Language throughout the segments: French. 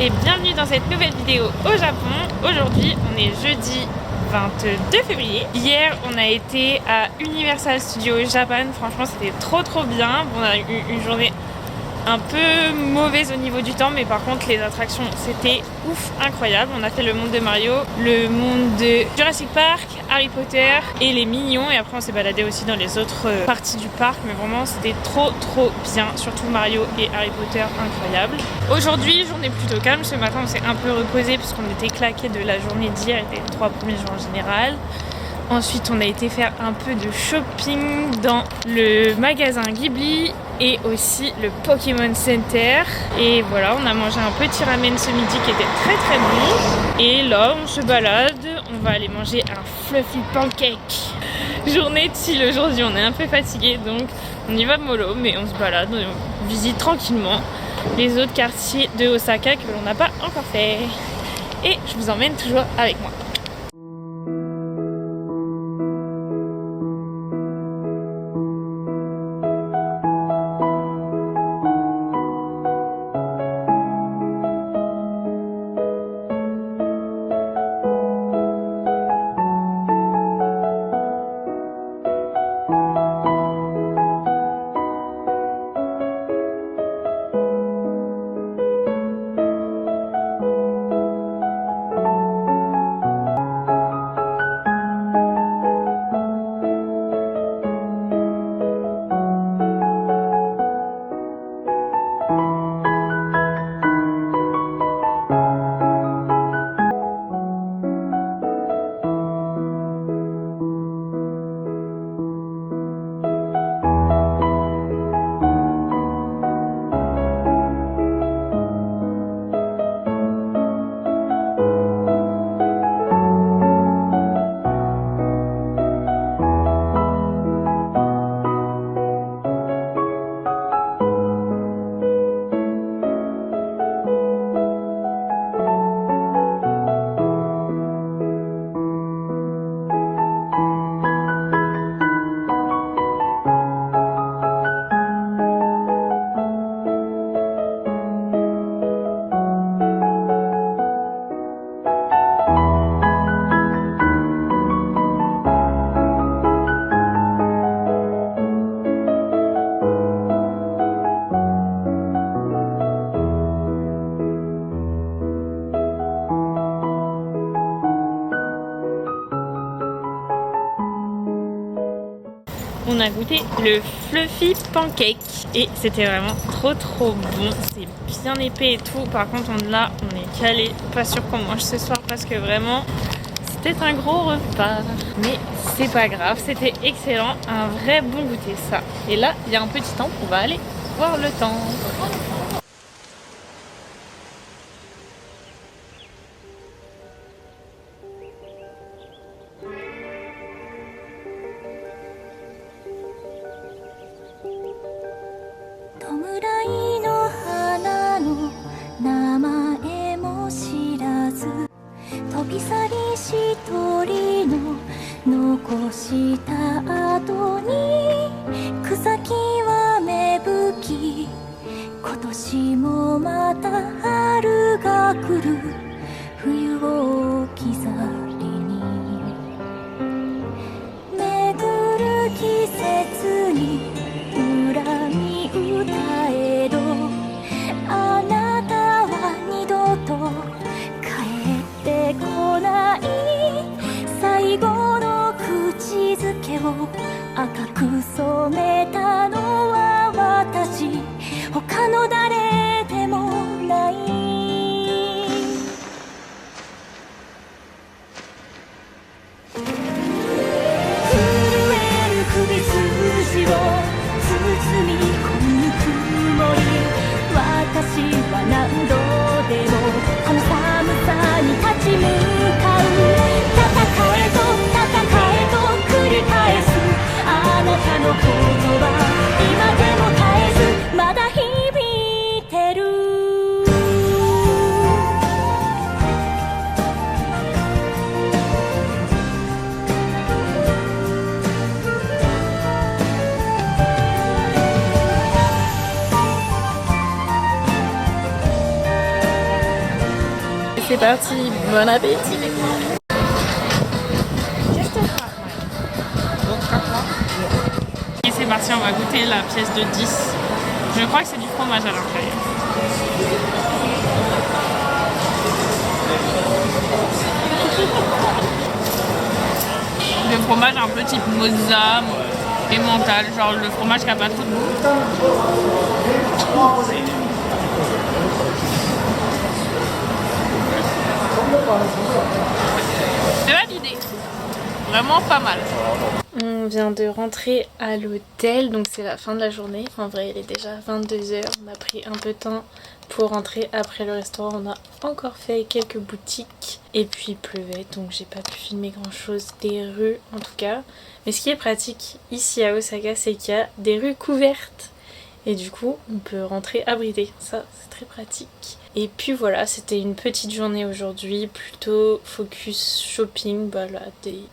et bienvenue dans cette nouvelle vidéo au Japon. Aujourd'hui on est jeudi 22 février. Hier on a été à Universal Studios Japan, franchement c'était trop bien. On a eu une journée un peu mauvaise au niveau du temps, mais par contre les attractions c'était ouf, incroyable. On a fait le monde de Mario, le monde de Jurassic Park, Harry Potter et les Minions, et après on s'est baladé aussi dans les autres parties du parc, mais vraiment c'était trop bien, surtout Mario et Harry Potter, incroyable. Aujourd'hui journée plutôt calme, ce matin on s'est un peu reposé puisqu'on était claqué de la journée d'hier et des 3 premiers jours en général. Ensuite, on a été faire un peu de shopping dans le magasin Ghibli et aussi le Pokémon Center. Et voilà, on a mangé un petit ramen ce midi qui était très bon. Et là, on se balade, on va aller manger un fluffy pancake. Journée de chill aujourd'hui, on est un peu fatigué, donc on y va mollo, mais on se balade, on visite tranquillement les autres quartiers de Osaka que l'on n'a pas encore fait. Et je vous emmène toujours avec moi. On a goûté le fluffy pancake et c'était vraiment trop bon. C'est bien épais et tout. Par contre là on est calé. Pas sûr qu'on mange ce soir parce que vraiment c'était un gros repas. Mais c'est pas grave, c'était excellent. Un vrai bon goûter ça. Et là il y a un petit temple, on va aller voir le temple. c'est parti, bon appétit. Et c'est parti, on va goûter la pièce de 10. Je crois que c'est du fromage à l'intérieur. Le fromage un peu type mozza et mental, genre le fromage qui a pas trop de goût. C'est validé. Vraiment pas mal. On vient de rentrer à l'hôtel, donc c'est la fin de la journée. En vrai, il est déjà 22h. On a pris un peu de temps pour rentrer après le restaurant. On a encore fait quelques boutiques. Et puis il pleuvait, donc j'ai pas pu filmer grand chose des rues en tout cas. Mais ce qui est pratique ici à Osaka, c'est qu'il y a des rues couvertes. Et du coup, on peut rentrer abrité. Ça, c'est très pratique. Et puis voilà, c'était une petite journée aujourd'hui, plutôt focus shopping, voilà,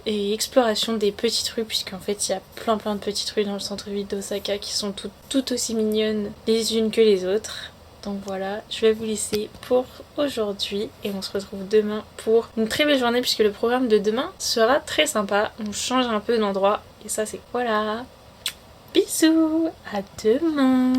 et exploration des petites rues, puisqu'en fait il y a plein de petites rues dans le centre-ville d'Osaka qui sont toutes aussi mignonnes les unes que les autres. Donc voilà, je vais vous laisser pour aujourd'hui et on se retrouve demain pour une très belle journée puisque le programme de demain sera très sympa. On change un peu d'endroit et ça c'est voilà. Bisous, à demain.